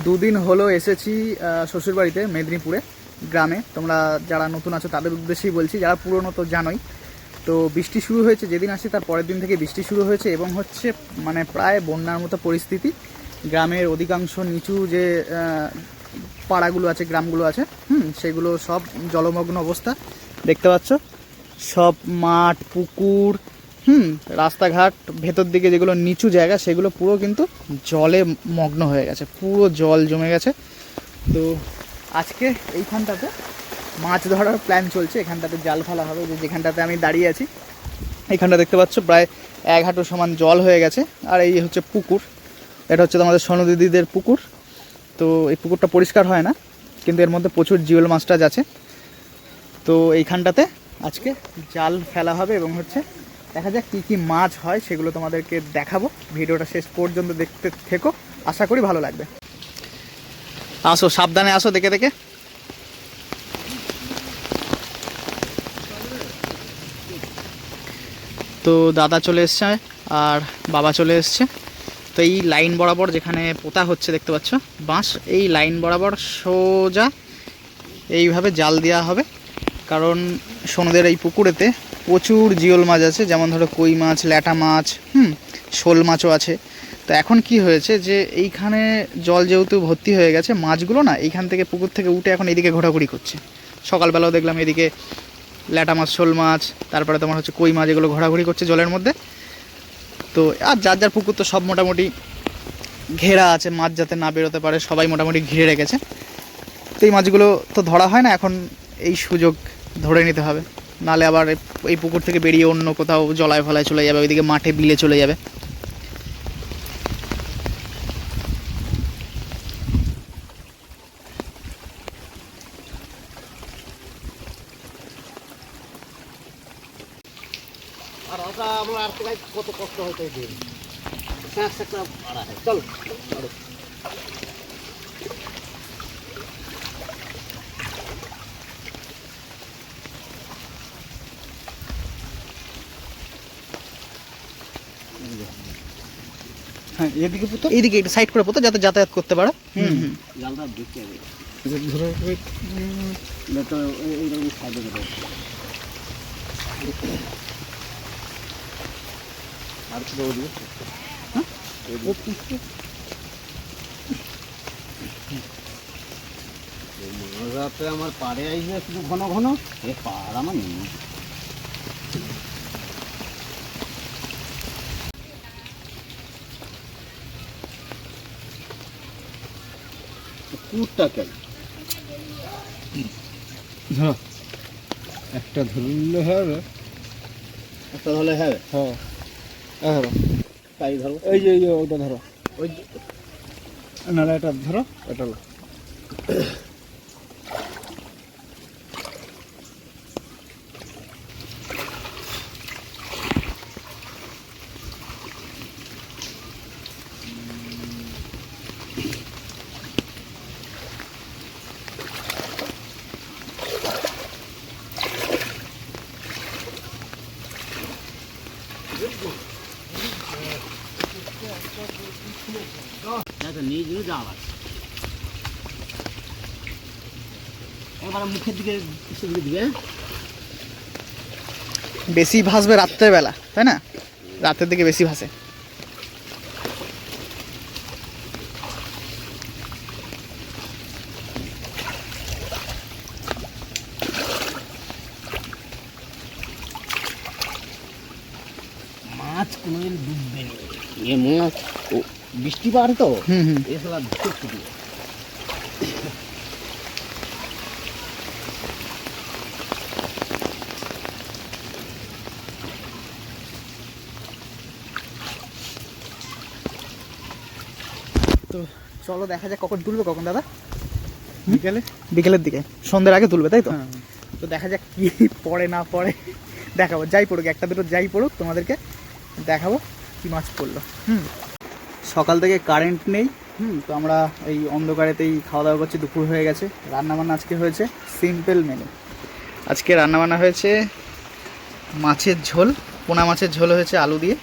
দুদিন হলো এসেছি শ্বশুরবাড়িতে মেদিনীপুরে গ্রামে। তোমরা যারা নতুন আছো তাদের উদ্দেশ্যেই বলছি, যারা পুরনো তো জানোই। তো বৃষ্টি শুরু হয়েছে, যেদিন আসি তার পরের দিন থেকে বৃষ্টি শুরু হয়েছে এবং হচ্ছে মানে প্রায় বন্যার মতো পরিস্থিতি। গ্রামের অধিকাংশ নিচু যে পাড়াগুলো আছে, গ্রামগুলো আছে, সেগুলো সব জলমগ্ন অবস্থা দেখতে পাচ্ছ। সব মাঠ, পুকুর, রাস্তাঘাট, ভেতর দিকে যেগুলো নিচু জায়গা সেগুলো পুরো কিন্তু জলে মগ্ন হয়ে গেছে, পুরো জল জমে গেছে। তো আজকে এইখানটাতে মাছ ধরার প্ল্যান চলছে। এখানটাতে জাল ফেলা হবে, যেখানটাতে আমি দাঁড়িয়ে আছি এখানটা দেখতে পাচ্ছ প্রায় 1 হাঁটু সমান জল হয়ে গেছে। আর এই হচ্ছে পুকুর, এটা হচ্ছে তোমাদের সোনু দিদিদের পুকুর। তো এই পুকুরটা পরিষ্কার হয় না, কিন্তু এর মধ্যে প্রচুর জিওল মাছ টাছ আছে। তো এইখানটাতে আজকে জাল ফেলা হবে এবং হচ্ছে দেখা যাক কী কী মাছ হয় সেগুলো তোমাদেরকে দেখাবো। ভিডিওটা শেষ পর্যন্ত দেখতে থেকো, আশা করি ভালো লাগবে। আসো, সাবধানে আসো, দেখে দেখে। তো দাদা চলে এসছে আর বাবা চলে এসছে। তো এই লাইন বরাবর যেখানে পোতা হচ্ছে দেখতে পাচ্ছ বাঁশ, এই লাইন বরাবর সোজা এইভাবে জাল দেওয়া হবে। কারণ সোনাদের এই পুকুরেতে প্রচুর জিওল মাছ আছে, যেমন ধরো কই মাছ, ল্যাটা মাছ, শোল মাছও আছে। তো এখন কি হয়েছে যে এইখানে জল যেহেতু ভর্তি হয়ে গেছে, মাছগুলো না এইখান থেকে পুকুর থেকে উঠে এখন এদিকে ঘোরাঘুরি করছে। সকালবেলাও দেখলাম এদিকে ল্যাটা মাছ, শোল মাছ, তারপরে তোমার হচ্ছে কই মাছ, এগুলো ঘোরাঘুরি করছে জলের মধ্যে। তো আর যার যার পুকুর তো সব মোটামুটি ঘেরা আছে, মাছ যাতে না বেরোতে পারে সবাই মোটামুটি ঘিরে রেখেছে। তো এই মাছগুলো তো ধরা হয় না, এখন এই সুযোগ ধরে নিতে হবে, নালে আবার এই পুকুর থেকে বেরিয়ে অন্য কোথাও জলায় ফলায় চলে যাবে, ওইদিকে মাঠে বিলে চলে যাবে। আর ওটা আমরা আর কত কষ্ট হয়তো দিন একটা ভাড়া হয়। চল হ্যাঁ, এদিকে পোতো, এইদিকে একটু সাইড করে পোতো যাতে যাতায়াত করতে পারো। জালটা ঢুকে যাবে ধরে এইরকম সাইডে আর কি দেবো দিবে। হ্যাঁ, মাঝরাতে আমার পাড়ে আসবে শুধু ঘন ঘন, এ পাড় আমার নেই। কুটটা কেন ধরো, একটা ধরলে হবে, একটা ধরলে হবে। হ্যাঁ ধরো, তাই ধরো, এই যে ওইটা ধরো, ওই নাহলে এটা ধরো, এটা নিয়ে যাওয়া এবার মুখের দিকে দিবে। বেশি ভাসবে রাত্রের বেলা, তাই না? রাতের দিকে বেশি ভাসে। মাছ কোনোদিন ডুববে না, এ মাছ বৃষ্টি পারে তো এসব ছুটি। তো চলো দেখা যাক কখন তুলবে, কখন দাদা? বিকেলের দিকে, সন্ধ্যের আগে তুলবে, তাই তো? তো দেখা যাক কি পড়ে না পড়ে, দেখাবো। যাই পড়ুক, একটা দুটো যাই পড়ুক, তোমাদেরকে দেখাবো কি মাছ পড়লো। সকাল থেকে কারেন্ট নেই, তো আমরা এই অন্ধকারেতেই খাওয়া দাওয়া করছি। দুপুর হয়ে গেছে। রান্নাবান্না আজকে হয়েছে সিম্পল মেনু। আজকে রান্নাবান্না হয়েছে মাছের ঝোল, পোনা মাছের ঝোল হয়েছে আলু দিয়ে,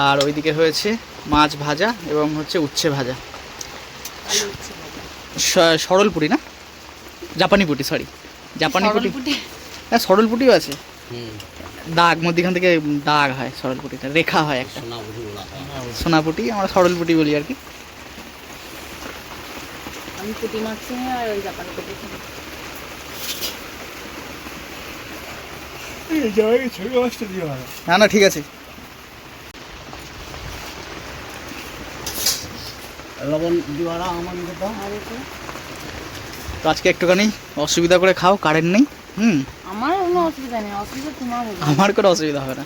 আর ওইদিকে হয়েছে মাছ ভাজা এবং হচ্ছে উচ্ছে ভাজা। সরল পুটি না, জাপানি পুটি, সরি জাপানি পুটি। হ্যাঁ সরল পুটিও আছে, দাগ মধ্যখান থেকে দাগ হয়, সরল পুটিটা রেখা হয় একটা, সোনা পুটি, আমরা সরল পুটি বলি আর কি। আমি পুঁটি মাছ চিনি আর ওই জাপানি পুঁটি চিনি। না না ঠিক আছে। লবণ দিওয়ারা আমার দাও। তো আজকে একটুখানি অসুবিধা করে খাও, কারেন্ট নেই। আমার কোনো অসুবিধা নেই, অসুবিধা তোমার হবে। আমার কোনো অসুবিধা হবে না।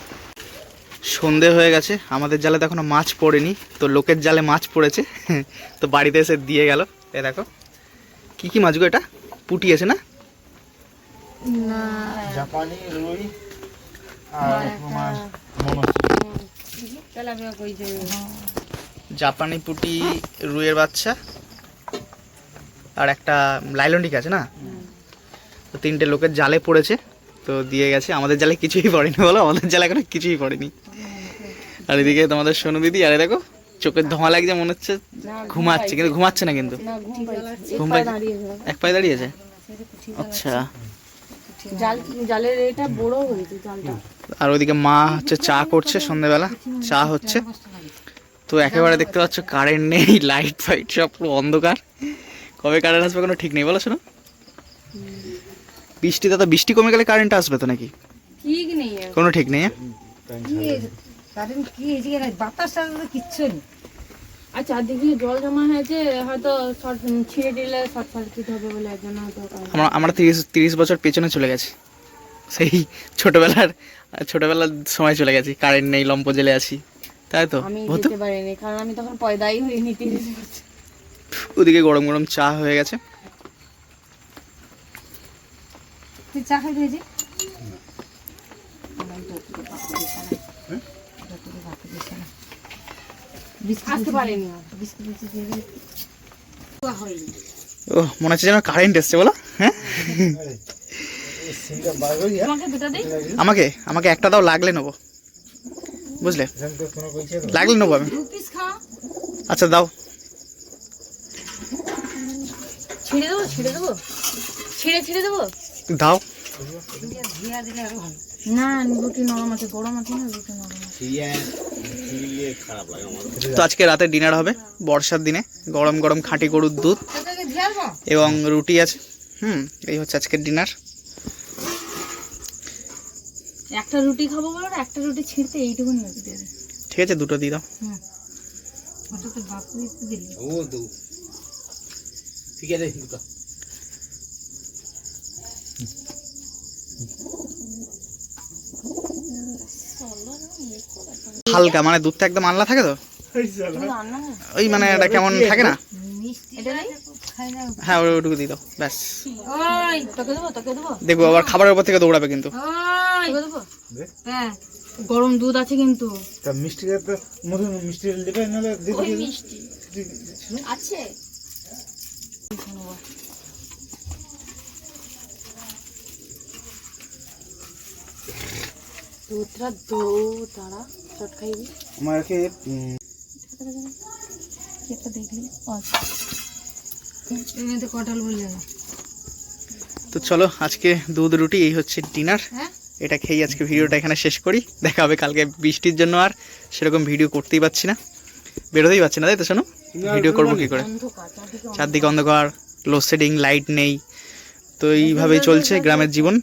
সন্ধে হয়ে গেছে, আমাদের জালে তো এখনো মাছ পড়েনি, তো লোকের জালে মাছ পড়েছে, তো বাড়িতে এসে দিয়ে গেল। এ দেখো কি কি মাছগুলো, এটা পুঁটি আছে না, না জাপানি রুই আর তোমার তেলাপিয়া কই যে জাপানি পুঁটি, রুইয়ের বাচ্চা আর একটা লাইলন্ডিক আছে না, তো তিনটে লোকের জালে পড়েছে, তো দিয়ে গেছে। আমাদের জালে কিছুই পড়েনি, বলো আমাদের জালে এখনো কিছুই পড়েনি। আর এদিকে তোমাদের সোনু দিদি, আরে দেখো চোখের ধোঁয়া লাগছে, মনে হচ্ছে ঘুমাচ্ছে, কিন্তু ঘুমাচ্ছে না, কিন্তু না ঘুম পাইছে, ঘুম এক পাই, পা দাঁড়িয়ে এক পায়ে দাঁড়িয়েছে। আচ্ছা, জালের এটা বড় হয়েছে জালটা। আর ওইদিকে মা হচ্ছে চা করছে, সন্ধ্যেবেলা চা হচ্ছে। তো একেবারে দেখতে পাচ্ছ কারেন্ট নেই, লাইট ফাইট সব পুরো অন্ধকার। কবে কারেন্ট আসবে কোনো ঠিক নেই, বলো শোনো। বৃষ্টিতে তো, বৃষ্টি কমে গেলে কারেন্ট আসবে তো নাকি, ঠিক নেই কোনো ঠিক নেই। কারেন্ট কি এই যে বাতাসটা কিচ্ছু নেই। আর চারদিকে জল জমা হয়েছে, হয়তো ছিঁড়ে দিলে শর্ট সার্কিট হবে বলে এর জন্য হয়তো আমরা 30 বছর পেছনে চলে গেছি, সেই ছোটবেলার সময় চলে গেছি, কারেন্ট নেই, লম্প জেলে আছি, তাই তো আমি হতো। যেতে পারিনি, কারণ আমি তখন পয়দাই হইনি 30 বছর। ওদিকে গরম গরম চা হয়ে গেছে। তুই চা খাই দিয়েছি? আসতে পারিনি, ও মনে হচ্ছে যেন কারেন্ট এসছে, বলো। হ্যাঁ তোমাকে দুটো দিই। আমাকে একটা দাও, লাগলে নেবো, বুঝলে, লাগলে নেবো আমি। 2 পিস খাও। আচ্ছা দাও। ছিঁড়ে দেবো ছিঁড়ে দেবো। দাও। না রুটি নরম আছে, গরম আছে না, রুটি নরম আছে। তো আজকে রাতে ডিনার হবে, বর্ষার দিনে গরম গরম খাঁটি গরুর দুধ এবং রুটি আছে। এই হচ্ছে আজকের ডিনার। একটা রুটি খাবো বলো না, একটা রুটি ছিঁড়তে এইটুকুনি আছে দিয়ে দে। ঠিক আছে, দুটো দিয়ে দাও। ওটা তো ভাগ করে দিলি। ও দু ঠিক আছে দুটো। হালকা মানে দুধটা একদম আনলা থাকে তো, ওই মানে এটা কেমন থাকে না। এটা নেই? হ্যাঁ ওইটুকু দিয়ে দাও, ব্যাস। ওই তোকে দেবো। দেখবো আবার খাবারের উপর থেকে দৌড়াবে কিন্তু। ওই তোকে দেবো। হ্যাঁ গরম দুধ আছে কিন্তু। তা মিষ্টি তো মধু মিষ্টি দিবে নালে দিবে মিষ্টি আছে। দুধটা দো তারা চট খাইবি। আমাকে একটা দেখলি এমনিতে কটাল বললে না। তো চলো আজকে দুধ রুটি এই হচ্ছে ডিনার। হ্যাঁ এটা খেয়ে আজকে ভিডিওটা এখানে শেষ করি। দেখা হবে কালকে। বৃষ্টির জন্য আর সেরকম ভিডিও করতেই পারছি না, বেরোতেই পারছি না, তাই তো শোনো। ভিডিও করবো কি করে, চারদিকে অন্ধকার, লোডশেডিং, লাইট নেই, তো এইভাবেই চলছে গ্রামের জীবন।